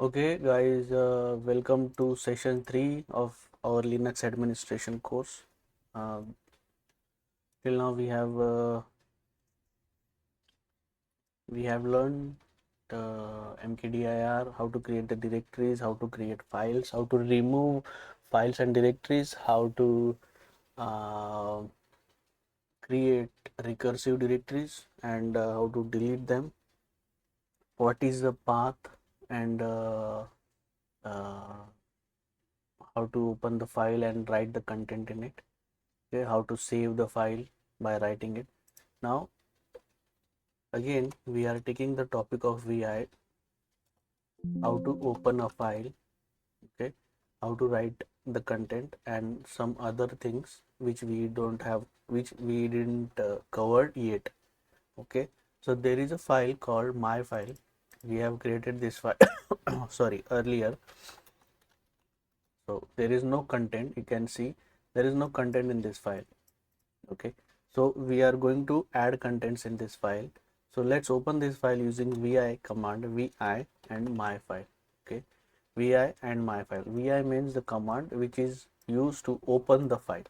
Okay, guys, welcome to session 3 of our Linux administration course. Um till now, we have learned mkdir, how to create the directories, how to create files, how to remove files and directories, how to uh, create recursive directories, and how to delete them. What is the path and uh, how to open the file and write the content in it. Okay, how to save the file by writing it. Now again we are taking the topic of vi, how to open a file, okay, how to write the content and some other things which we don't have, which we didn't cover yet. Okay, so there is a file called my file. We have created this file sorry, earlier. So there is no content, you can see there is no content in this file. Okay, so we are going to add contents in this file. So let's open this file using vi command, vi and my file. Okay, vi and my file. Vi means the command which is used to open the file.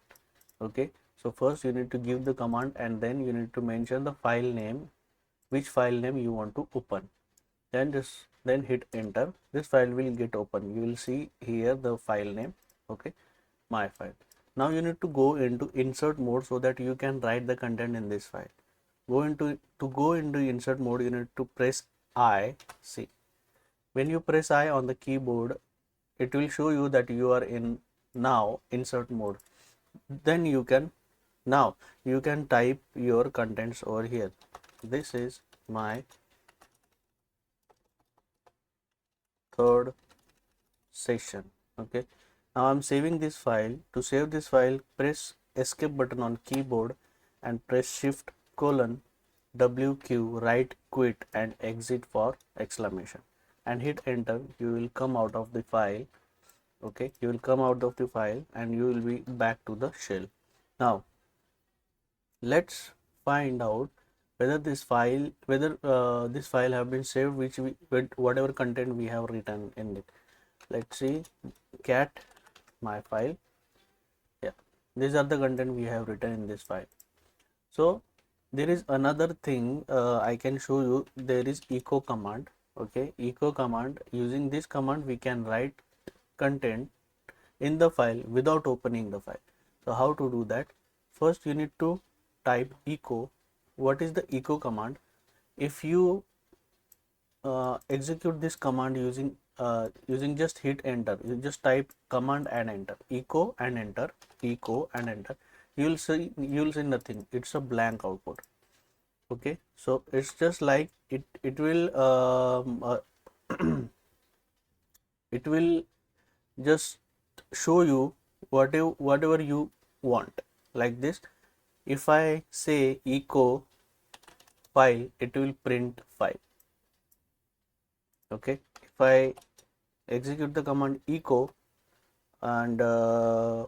Okay, so first you need to give the command and then you need to mention the file name, which file name you want to open. Then hit enter. This file will get open. You will see here the file name. Okay, my file. Now you need to go into insert mode so that you can write the content in this file. Go into insert mode, you need to press I. See, when you press I on the keyboard, it will show you that you are in now insert mode. Then you can type your contents over here. This is my third session. Okay, now I'm saving this file. To save this file, press escape button on keyboard and press shift colon WQ, write quit and exit for exclamation and hit enter. You will come out of the file. Okay, you will come out of the file and you will be back to the shell. Now let's find out whether this file have been saved, which we with whatever content we have written in it. Let's see, cat my file. Yeah, these are the content we have written in this file. So there is another thing I can show you. There is echo command. Okay, echo command, using this command we can write content in the file without opening the file. So how to do that? First you need to type echo. What is the echo command? If you execute this command using just hit enter, you just type command and enter, echo and enter, echo and enter, you will see nothing. It's a blank output. Okay, so it's just like it will it will just show you whatever you want, like this. If I say echo file, it will print file. Okay, if I execute the command echo and I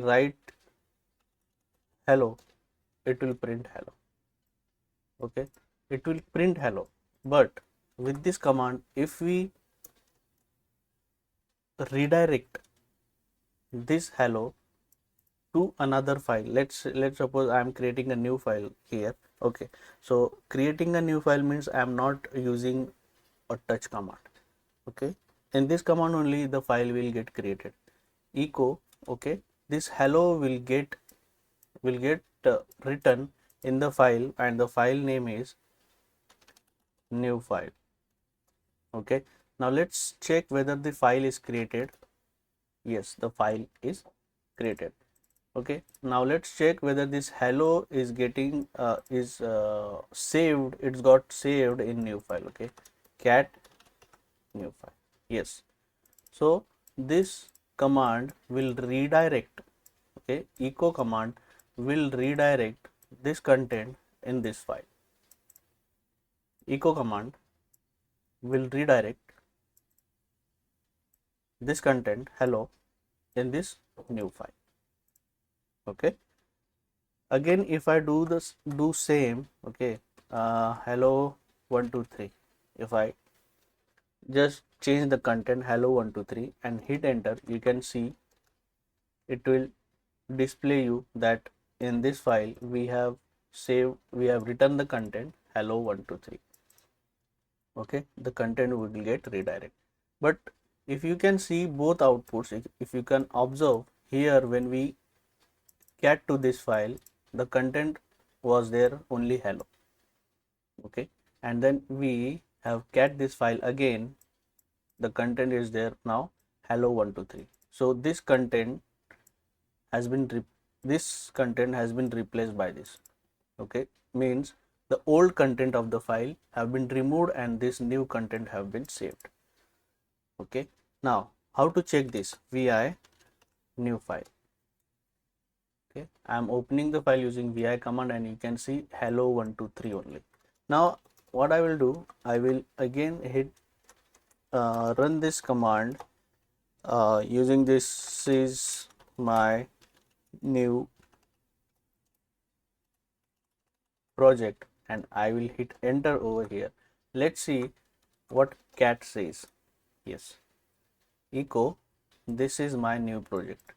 write hello, it will print hello. Okay, it will print hello. But with this command, if we redirect this hello to another file, let's suppose I am creating a new file here. Okay, so creating a new file means I am not using a touch command. Okay, in this command only the file will get created. Echo, okay, this hello will get written in the file and the file name is new file. Okay, now let's check whether the file is created. Yes, the file is created. Okay, now let's check whether this hello is getting saved. It's got saved in new file. Okay, cat new file. Yes, so this command will redirect. Okay, echo command will redirect this content in this file. Echo command will redirect this content hello in this new file. Okay, again if I do same, okay, hello 1 2 3, if I just change the content hello123 and hit enter, you can see it will display you that in this file we have written the content hello123. Okay, the content will get redirect. But if you can see both outputs, if you can observe here, when we get to this file, the content was there only hello. Okay, and then we have get this file again, the content is there now hello123. So this content has been replaced by this. Okay, means the old content of the file have been removed and this new content have been saved. Okay, now how to check this? Vi new file. Okay, I am opening the file using vi command and you can see hello123 only. Now what I will do, I will again hit run this command using this is my new project and I will hit enter over here. Let's see what cat says. Yes, echo, this is my new project.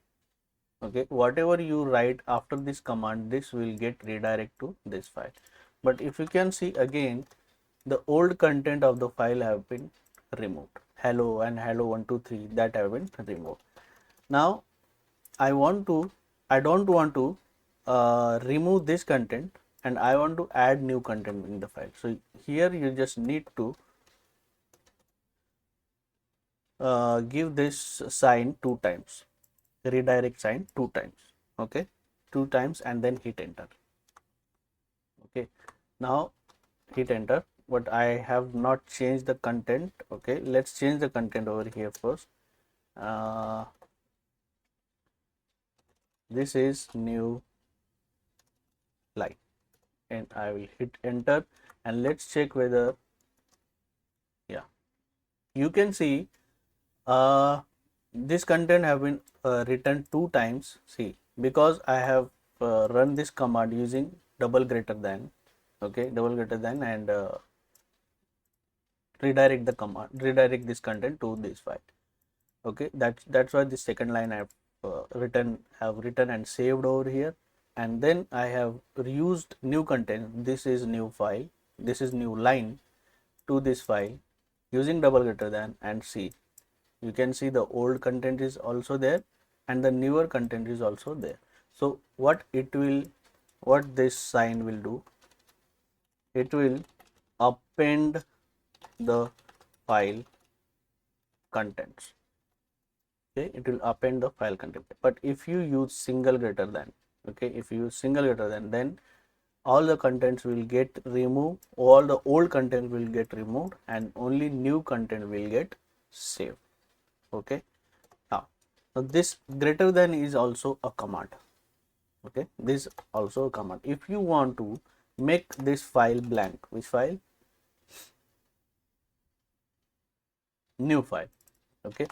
Okay, whatever you write after this command, this will get redirect to this file. But if you can see again, the old content of the file have been removed. Hello and hello123 that have been removed. Now I don't want to remove this content and I want to add new content in the file. So here you just need to give this sign 2 times, redirect sign 2 times. Okay, 2 times and then hit enter. Okay, now hit enter, but I have not changed the content. Okay, let's change the content over here first. This is new line and I will hit enter and let's check whether, yeah, you can see this content have been written 2 times. See, because I have run this command using double greater than, okay, double greater than, and redirect the command, redirect this content to this file. Okay, that's why the second line I have written and saved over here, and then I have reused new content. This is new file, this is new line to this file using double greater than, and see, you can see the old content is also there and the newer content is also there. So what this sign will do, it will append the file contents. Okay, it will append the file content. But if you use single greater than, okay, if you use single greater than, then all the contents will get removed, all the old content will get removed and only new content will get saved. Okay, now this greater than is also a command. Okay, this also a command. If you want to make this file blank, which file? New file. Okay,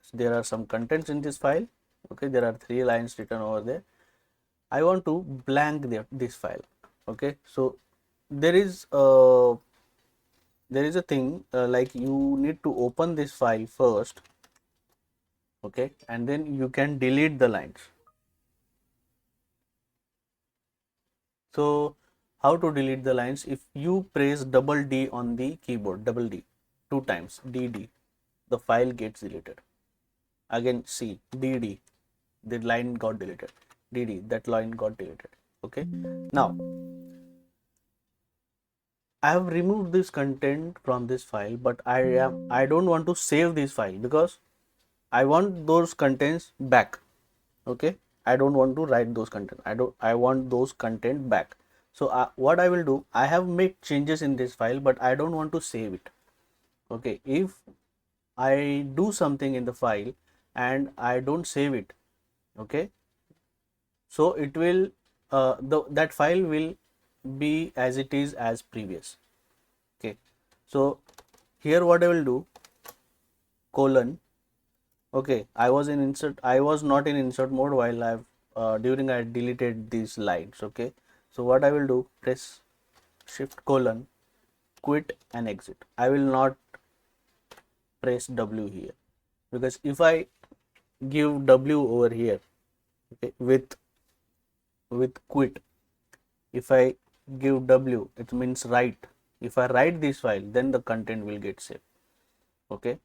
so there are some contents in this file. Okay, there are 3 lines written over there. I want to blank this file. Okay, so there is a thing like you need to open this file first. Okay, and then you can delete the lines. So how to delete the lines? If you press double D on the keyboard, double D 2 times, DD, the file gets deleted. Again C, DD, the line got deleted. DD, that line got deleted. Okay, now I have removed this content from this file, but I don't want to save this file because I want those contents back. Okay, I don't want to write those content. I want those content back. So what I will do, I have made changes in this file, but I don't want to save it. Okay, if I do something in the file and I don't save it, okay, so it will that file will be as it is as previous. Okay, so here what I will do, colon. Okay, I was not in insert mode while during I deleted these lines. Okay, so what I will do, press shift colon, quit and exit. I will not press W here, because if I give W over here, okay, with quit, if I give W, it means write. If I write this file, then the content will get saved. Okay,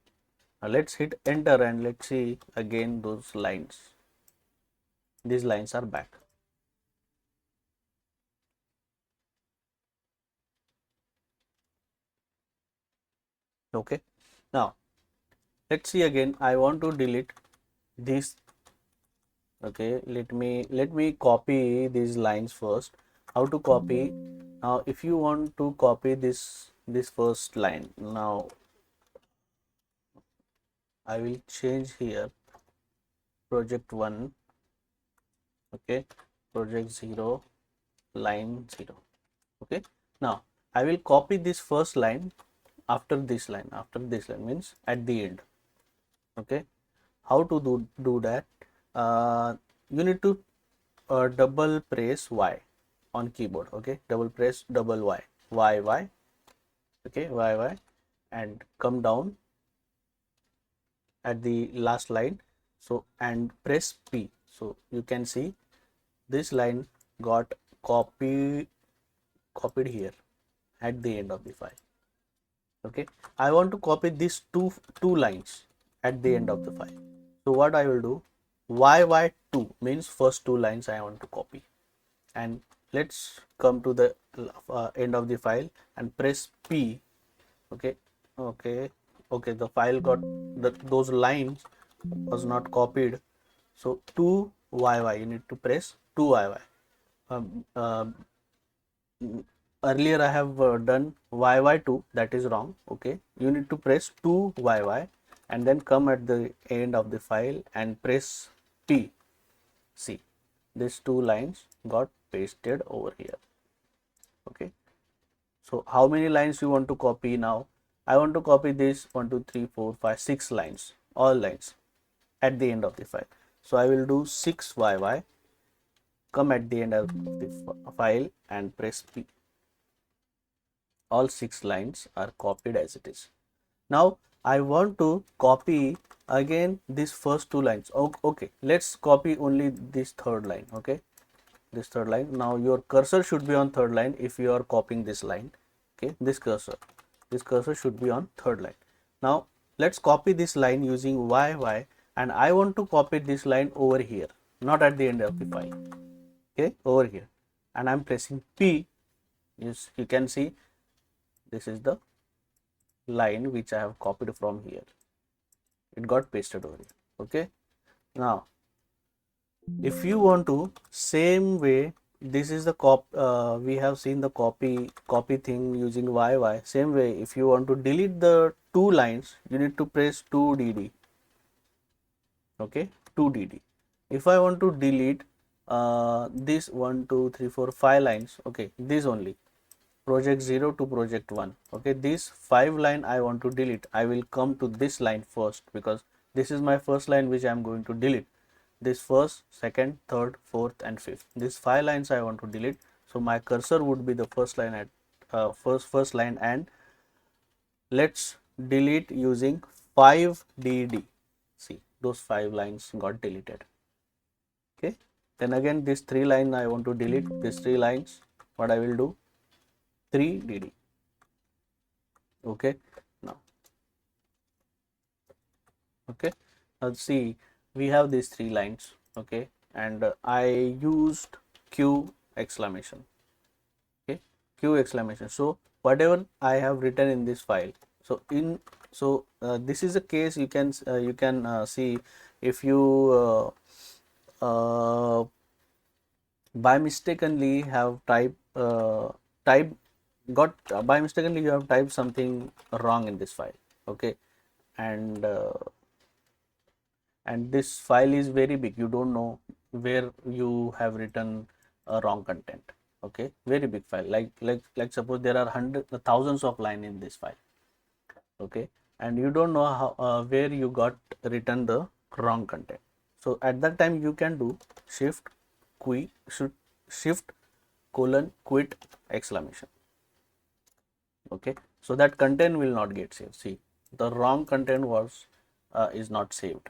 now let's hit enter and let's see again those lines. These lines are back. Okay, now let's see again. I want to delete this. Okay, let me copy these lines first. How to copy? Now if you want to copy this first line, now I will change here project 1, okay, project 0, line 0. Okay, now I will copy this first line after this line. After this line means at the end. Okay, how to do that? You need to double press Y on keyboard. Okay, double press double Y, okay, Y, and come down at the last line, so and press P. So you can see this line got copied here at the end of the file. Okay, I want to copy these two lines at the end of the file. So what I will do, YY2 means first two lines I want to copy, and let's come to the end of the file and press P. Okay, okay, the file got those lines was not copied, so 2YY, you need to press 2YY. um, um, Earlier I have done YY2, that is wrong. Okay, you need to press 2YY and then come at the end of the file and press P. See, these two lines got pasted over here. Okay, so how many lines you want to copy now? I want to copy this 1 2 3 4 5 6 lines, all lines at the end of the file. So I will do 6YY, come at the end of the file and press P. All 6 lines are copied as it is. Now I want to copy again these first 2 lines. Okay, let's copy only this third line. Okay, this third line. Now your cursor should be on third line if you are copying this line. Okay, this cursor should be on third line. Now let's copy this line using YY, and I want to copy this line over here, not at the end of the file. Okay, over here, and I'm pressing P. Yes, you can see this is the line which I have copied from here. It got pasted over here. Okay, now if you want to, same way, this is the we have seen the copy thing using YY. Same way, if you want to delete the 2 lines, you need to press 2DD. Okay, 2DD. If I want to delete this 1 2 3 4 5 lines, okay, this only, project 0 to project 1. Okay, this 5 line I want to delete. I will come to this line first because this is my first line which I am going to delete. This first, second, third, fourth and fifth, these 5 lines I want to delete. So my cursor would be the first line at first line, and let's delete using 5DD. See, those 5 lines got deleted. Okay, then again this 3 line I want to delete. These 3 lines, what I will do, 3DD. Okay, now, okay, now see, we have these 3 lines. Okay, and I used Q exclamation. Okay, Q exclamation. So whatever I have written in this file, so this is a case you can see if you by mistakenly have type got by mistakenly you have typed something wrong in this file. Okay, and this file is very big, you don't know where you have written wrong content. Okay, very big file, like suppose there are hundreds, thousands of line in this file. Okay, and you don't know how where you got written the wrong content. So at that time you can do shift colon quit exclamation. Okay, so that content will not get saved. See, the wrong content was is not saved.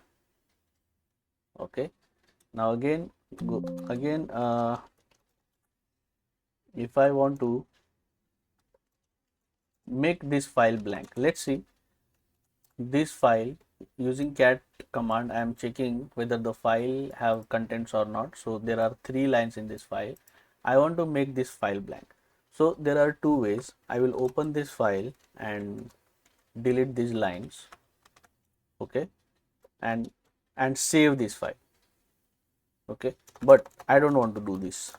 Okay, now again go again. If I want to make this file blank, let's see this file. Using cat command, I am checking whether the file have contents or not. So there are 3 lines in this file. I want to make this file blank. So there are 2 ways. I will open this file and delete these lines. Okay, and save this file. Okay, but I don't want to do this.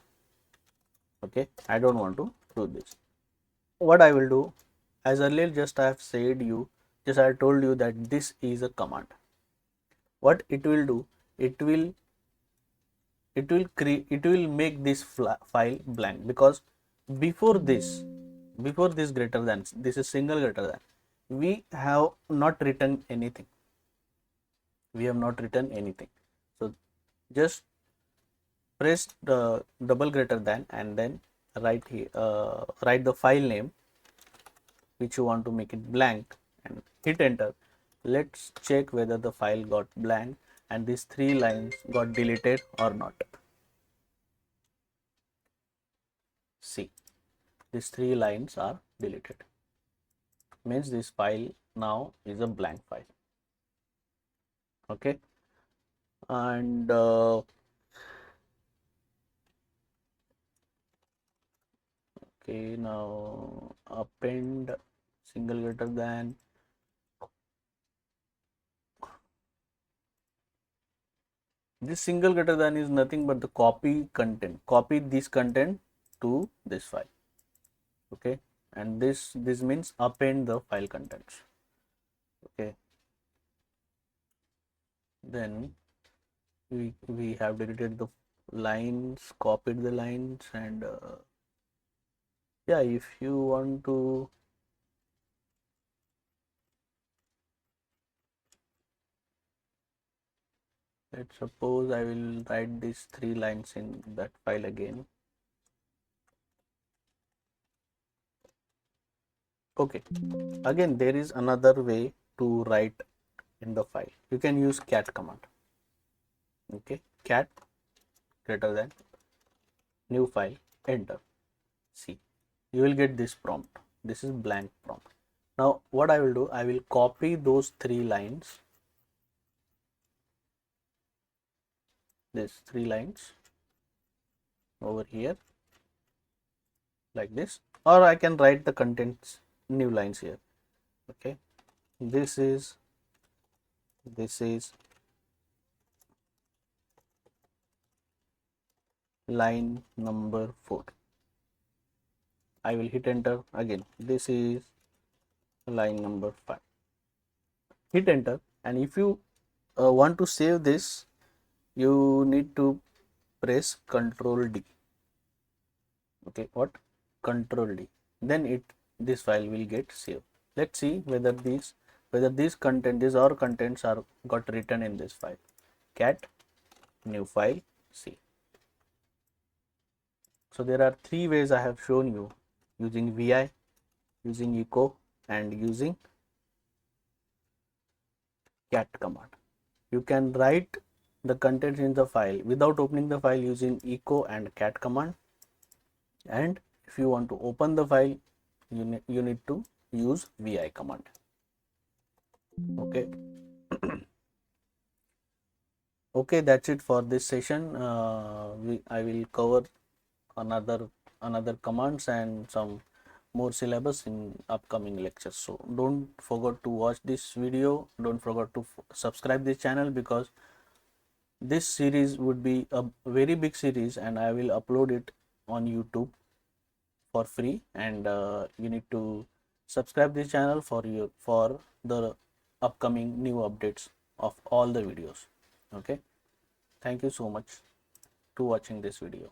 Okay, I don't want to do this. What I will do, as earlier just I have said you, just I told you that this is a command. What it will do, it will it will make this file blank, because before this greater than, this is single greater than, we have not written anything. So just press the double greater than and then write here, write the file name which you want to make it blank and hit enter. Let's check whether the file got blank and these 3 lines got deleted or not. See, these 3 lines are deleted, means this file now is a blank file. Okay, and okay, now append single greater than. This single greater than is nothing but the copy this content to this file. Okay, and this means append the file contents. Okay, then we have deleted the lines, copied the lines, and yeah, if you want to let's suppose I will write these 3 lines in that file again. Okay, again there is another way to write in the file. You can use cat command. Okay, cat greater than new file, enter. See, you will get this prompt. This is blank prompt. Now what I will do, I will copy those 3 lines, these 3 lines over here like this, or I can write the contents new lines here. Okay, this is line number 4. I will hit enter again. This is line number 5. Hit enter, and if you want to save this, you need to press Ctrl D. Okay, what? Ctrl D. Then this file will get saved. Let's see whether these all contents are got written in this file. Cat new file, see. So there are 3 ways I have shown you, using vi, using echo, and using cat command. You can write the contents in the file without opening the file using echo and cat command, and if you want to open the file, you need to use vi command. Okay. Okay, that's it for this session. I will cover another commands and some more syllabus in upcoming lectures. So don't forget to watch this video. Don't forget to subscribe this channel, because this series would be a very big series and I will upload it on YouTube for free, and you need to subscribe this channel for the upcoming new updates of all the videos. Okay, thank you so much to watching this video.